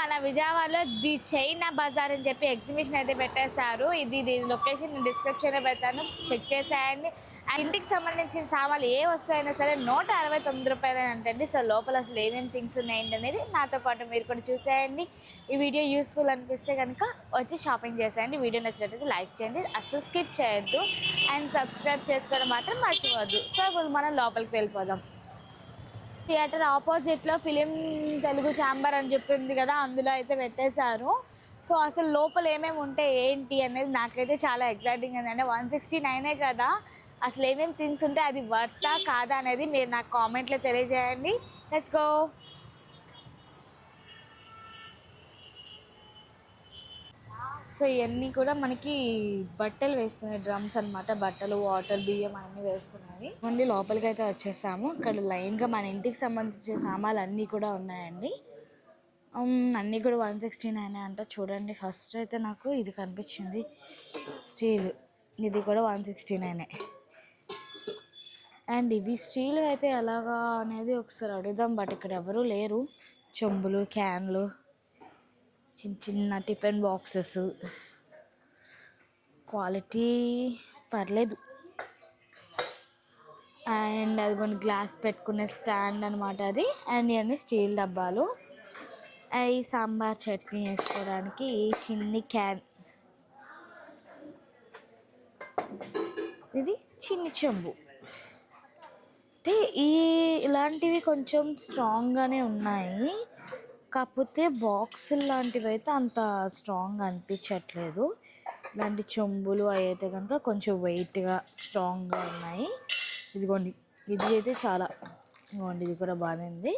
మన విజయవాడలో the China Bazar అని చెప్పి ఎగ్జిబిషన్ అయితే పెట్టేశారు. దీని లొకేషన్ డిస్క్రిప్షన్లో పెడతాను, చెక్ చేసేయండి. ఇంటికి సంబంధించిన సామాన్లు ఏ వస్తువు అయినా సరే 169 రూపాయలు అంటండి. సో లోపల అసలు ఏమేమి థింగ్స్ ఉన్నాయండి అనేది నాతో పాటు మీరు కూడా చూసేయండి. ఈ వీడియో యూస్ఫుల్ అనిపిస్తే కనుక వచ్చి షాపింగ్ చేసేయండి. వీడియో నచ్చినట్లయితే లైక్ చేయండి, అస్సలు స్కిప్ చేయొద్దు, అండ్ సబ్స్క్రైబ్ చేసుకోవడం మాత్రం మర్చిపోవద్దు. సో ఇప్పుడు మనం లోపలికి వెళ్ళిపోదాం. థియేటర్ ఆపోజిట్లో ఫిలిం తెలుగు ఛాంబర్ అని చెప్పింది కదా, అందులో అయితే పెట్టేశారు. సో అసలు లోపల ఏమేమి ఉంటాయి ఏంటి అనేది నాకైతే చాలా ఎక్సైటింగ్ ఉందండి. 169 కదా, అసలు ఏమేమి థింగ్స్ ఉంటాయి, అది వర్తా కాదా అనేది మీరు నాకు కామెంట్లో తెలియజేయండి. Let's go. సో ఇవన్నీ కూడా మనకి బట్టలు వేసుకునే డ్రమ్స్ అనమాట. బట్టలు, వాటర్, బియ్యం అన్నీ వేసుకునేవి. మళ్ళీ లోపలికి అయితే వచ్చేసాము. ఇక్కడ లైన్గా మన ఇంటికి సంబంధించిన సామాన్లు అన్నీ కూడా ఉన్నాయండి. అన్నీ కూడా 169 అంట. చూడండి, ఫస్ట్ అయితే నాకు ఇది కనిపించింది, స్టీల్. ఇది కూడా 169. అండ్ ఇవి స్టీల్ అయితే ఎలాగా అనేది ఒకసారి అడుగుదాం, బట్ ఇక్కడ ఎవరూ లేరు. చెంబులు, క్యాన్లు, చిన్న చిన్న టిఫిన్ బాక్సెస్, క్వాలిటీ పర్లేదు. అండ్ అది కొన్ని గ్లాస్ పెట్టుకునే స్టాండ్ అనమాట అది. అండ్ ఇవన్నీ స్టీల్ డబ్బాలు. ఈ సాంబార్ చట్నీ వేసుకోవడానికి చిన్ని క్యాన్. ఇది చిన్ని చెంబు. అంటే ఇలాంటివి కొంచెం స్ట్రాంగ్గానే ఉన్నాయి, కాకపోతే బాక్సులు లాంటివి అయితే అంత స్ట్రాంగ్ అనిపించట్లేదు. ఇలాంటి చెంబులు అవి అయితే కనుక కొంచెం వెయిట్గా స్ట్రాంగ్గా ఉన్నాయి. ఇదిగోండి, ఇది అయితే చాలా, ఇదిగోండి ఇది కూడా బాగానే ఉంది.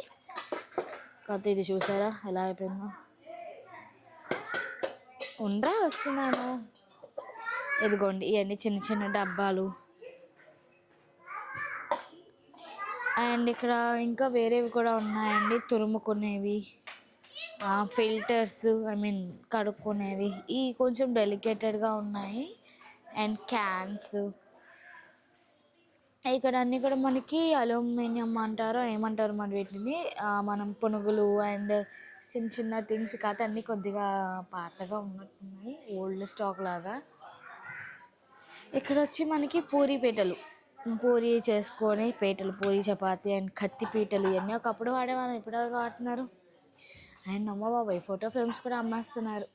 కాకపోతే ఇది చూసారా ఎలా అయిపోయిందో. ఉండరా వస్తున్నాను. ఇదిగోండి ఇవన్నీ చిన్న చిన్న డబ్బాలు. అండ్ ఇక్కడ ఇంకా వేరేవి కూడా ఉన్నాయండి, తురుముకునేవి, ఫిల్టర్స్, కడుక్కునేవి. ఈ కొంచెం డెలికేటెడ్గా ఉన్నాయి. And cans. ఇక్కడ అన్నీ కూడా మనకి అల్యూమినియం అంటారో ఏమంటారు మన వీటిని, మనం పునుగులు అండ్ చిన్న చిన్న థింగ్స్ కాకపోతే అన్నీ కొద్దిగా పాతగా ఉన్నట్టున్నాయి, ఓల్డ్ స్టాక్ లాగా. ఇక్కడ వచ్చి మనకి పూరీ పీటలు, పూరీ చేసుకొని పీటలు, పూరీ చపాతి అండ్ కత్తి పీటలు. ఇవన్నీ ఒకప్పుడు వాడేవాళ్ళం, ఇప్పుడు ఎవరు వాడుతున్నారు. అండ్ అమ్మ బాబాయ్ ఫోటో ఫ్రేమ్స్ కూడా అమ్మేస్తున్నారు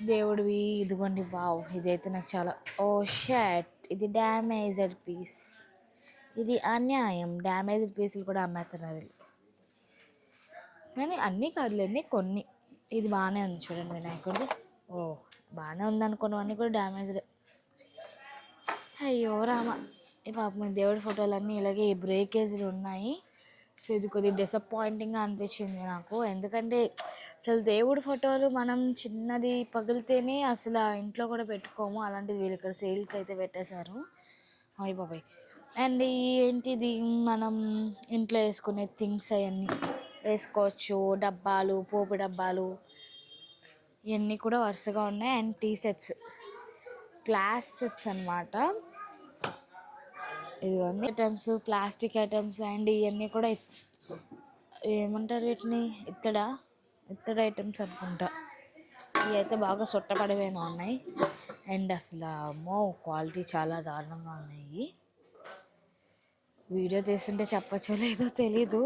దేవుడివి. ఇదిగోండి, వావ్, ఇదైతే నాకు చాలా, ఓ షర్ట్, ఇది డ్యామేజ్డ్ పీస్. ఇది అన్యాయం, డ్యామేజ్డ్ పీసులు కూడా అమ్మేస్తున్నారు. కానీ అన్నీ కాదులేండి, కొన్ని. ఇది బాగానే ఉంది చూడండి, వినాయకుడిది. ఓ బాగానే ఉంది అనుకున్నవన్నీ కూడా డ్యామేజ్డ్. అయ్యో రామ, ఈ పాపం దేవుడి ఫోటోలన్నీ ఇలాగే బ్రేకేజ్లు ఉన్నాయి. సో ఇది కొద్దిగా డిసప్పాయింటింగ్గా అనిపించింది నాకు. ఎందుకంటే అసలు దేవుడి ఫోటోలు మనం చిన్నది పగిలితేనే అసలు ఇంట్లో కూడా పెట్టుకోము, అలాంటిది వీళ్ళు ఇక్కడ సేల్కి అయితే పెట్టేశారు. అయ్య బాబాయ్. అండ్ ఏంటిది, మనం ఇంట్లో వేసుకునే థింగ్స్ అవన్నీ వేసుకోవచ్చు. డబ్బాలు, పోపు డబ్బాలు, ఇవన్నీ కూడా వరుసగా ఉన్నాయి. And tea sets, glass sets అనమాట. ఇదిగోండి ఐటమ్స్, ప్లాస్టిక్ ఐటమ్స్. అండ్ ఇవన్నీ కూడా ఏమంటారు వీటిని, ఇత్తడి ఐటమ్స్ అనుకుంటా. ఇవి అయితే బాగా సొట్టపడిపోయినా ఉన్నాయి. అండ్ అసలు అమ్మో క్వాలిటీ చాలా దారుణంగా ఉన్నాయి. వీడియో తీస్తుంటే చెప్పచ్చో లేదో తెలీదు,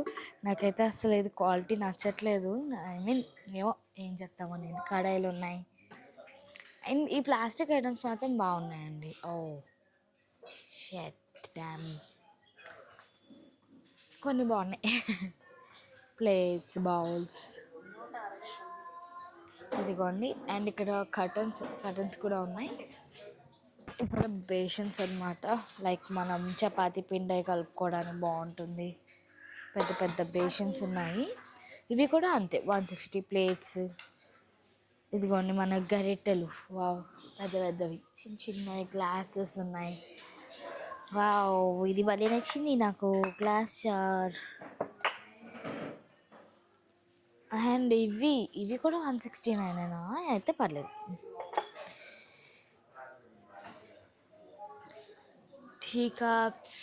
నాకైతే అసలు ఇది క్వాలిటీ నచ్చట్లేదు. ఏమో ఏం చెప్తామో. నేను కడాయిలు ఉన్నాయి. అండ్ ఈ ప్లాస్టిక్ ఐటమ్స్ మాత్రం బాగున్నాయండి. ఓ షట్ డామ్, కొన్ని బాగున్నాయి. ప్లేట్స్, బౌల్స్, ఇదిగోండి. అండ్ ఇక్కడ కర్టన్స్ కూడా ఉన్నాయి. ఇక్కడ బేషన్స్ అనమాట, లైక్ మనం చపాతీ పిండి కలుపుకోవడానికి బాగుంటుంది. పెద్ద పెద్ద బేషన్స్ ఉన్నాయి. ఇవి కూడా అంతే 160 ప్లేట్స్. ఇదిగోండి మన గరిటెలు, వావ్, పెద్ద పెద్దవి. చిన్న చిన్నవి గ్లాసెస్ ఉన్నాయి. వావ్, ఇది భలే నచ్చింది నాకు, గ్లాస్ జార్. అండ్ ఇవి కూడా 169 అయితే పర్లేదు. Tea cups.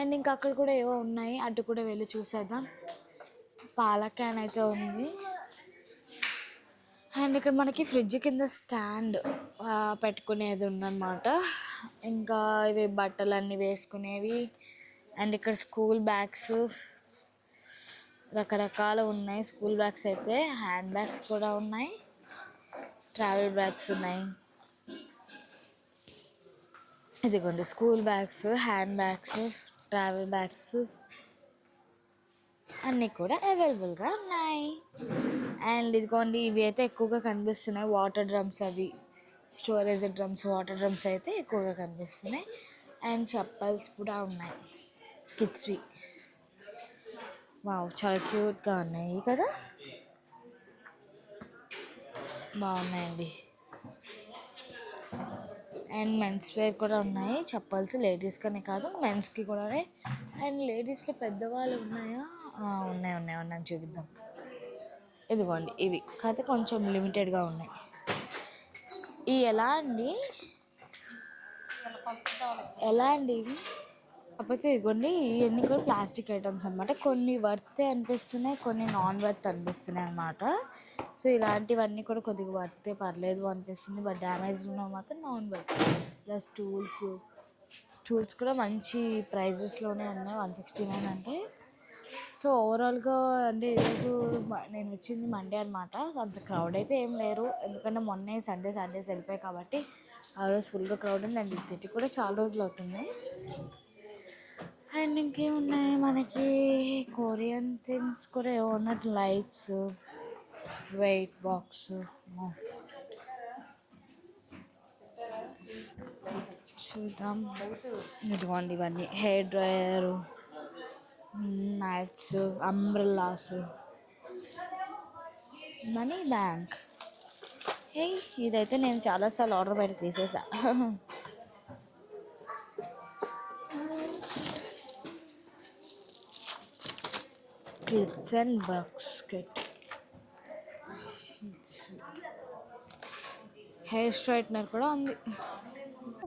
అండ్ ఇంకా అక్కడ కూడా ఏవో ఉన్నాయి, అటు కూడా వెళ్ళి చూసేద్దాం. పాల క్యాన్ అయితే ఉంది. అండ్ ఇక్కడ మనకి ఫ్రిడ్జ్ కింద స్టాండ్ పెట్టుకునేది ఉందన్నమాట. ఇంకా ఇవి బట్టలు అన్నీ వేసుకునేవి. అండ్ ఇక్కడ స్కూల్ బ్యాగ్స్ రకరకాలు ఉన్నాయి. స్కూల్ బ్యాగ్స్ అయితే హ్యాండ్ బ్యాగ్స్ కూడా ఉన్నాయి, ట్రావెల్ బ్యాగ్స్ ఉన్నాయి. ఇదిగోండి school bags, hand bags, travel bags అన్నీ కూడా అవైలబుల్గా ఉన్నాయి. అండ్ ఇదిగోండి ఇవి అయితే ఎక్కువగా కనిపిస్తున్నాయి, వాటర్ డ్రమ్స్, అవి స్టోరేజ్ డ్రమ్స్, వాటర్ డ్రమ్స్ అయితే ఎక్కువగా కనిపిస్తున్నాయి. అండ్ చెప్పల్స్ కూడా ఉన్నాయి కిడ్స్వి. వావ్, చాలా క్యూట్గా ఉన్నాయి కదా, బాగున్నాయండి. అండ్ మెన్స్ వేర్ కూడా ఉన్నాయి చెప్పల్స్, లేడీస్కనే కాదు మెన్స్కి కూడా. అండ్ లేడీస్లో పెద్దవాళ్ళు ఉన్నాయా? ఉన్నాయి ఉన్నాయి ఉన్నాయి చూపిద్దాం. ఇదిగోండి ఇవి కాకపోతే కొంచెం లిమిటెడ్గా ఉన్నాయి. ఇవి ఎలా అండి ఇవి? కాకపోతే ఇదిగోండి ఇవన్నీ కూడా ప్లాస్టిక్ ఐటమ్స్ అనమాట. కొన్ని వర్తే అనిపిస్తున్నాయి, కొన్ని నాన్ వర్త్ అనిపిస్తున్నాయి అనమాట. సో ఇలాంటివన్నీ కూడా కొద్దిగా వర్తే పర్లేదు అనిపిస్తుంది, బట్ డ్యామేజ్ ఉన్నవి మాత్రం నాన్ వర్త్. ఇలా స్టూల్స్ కూడా మంచి ప్రైజెస్లోనే ఉన్నాయి, 169 అంటే. సో ఓవరాల్గా అంటే ఈరోజు నేను వచ్చింది మండే అనమాట. అంత క్రౌడ్ అయితే ఏం లేరు, ఎందుకంటే మొన్నే సాటర్డేస్ వెళ్ళిపోయాయి కాబట్టి ఆ రోజు ఫుల్గా క్రౌడ్ ఉంది. అండ్ పెట్టి కూడా చాలా రోజులు అవుతుంది. అండ్ ఇంకేమున్నాయి మనకి కొరియన్ థింగ్స్ కూడా ఏమన్నట్టు, లైట్స్, వెయిట్ బాక్స్, చూద్దాం. ఇదిగోండి ఇవన్నీ hair dryer, knives, umbrellas, money bank. ఇదైతే నేను చాలాసార్లు ఆర్డర్ పెట్టి తీసేసా. Clips and basket, hair straightener కూడా ఉంది.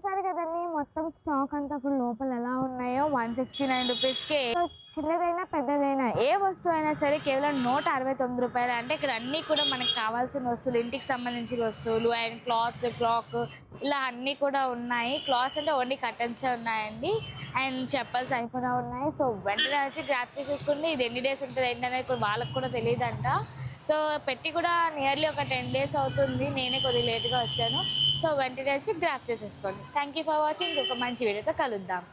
సరే కదండి, మొత్తం స్టాక్ అంతా అప్పుడు లోపల ఎలా ఉన్నాయో 169 రూపీస్కి. చిన్నదైనా పెద్దదైనా ఏ వస్తువు అయినా సరే కేవలం 169 రూపాయలు. అంటే ఇక్కడ అన్నీ కూడా మనకు కావాల్సిన వస్తువులు, ఇంటికి సంబంధించిన వస్తువులు అండ్ క్లాక్ ఇలా అన్నీ కూడా ఉన్నాయి. క్లాత్స్ అంటే ఓన్లీ కర్టన్సే ఉన్నాయండి. అండ్ చెప్పల్స్ అవి కూడా ఉన్నాయి. సో వెంటనే వచ్చి గ్రాప్ చేసేసుకోండి. ఇది ఎన్ని డేస్ ఉంటుంది ఏంటనేది కూడా వాళ్ళకి కూడా తెలియదంట. సో పెట్టి కూడా నియర్లీ ఒక 10 days అవుతుంది, నేనే కొద్దిగా లేట్గా వచ్చాను. సో వెంటనే వచ్చి గ్రాప్ చేసేసుకోండి. Thank you for watching. ఒక మంచి వీడియోతో కలుద్దాం.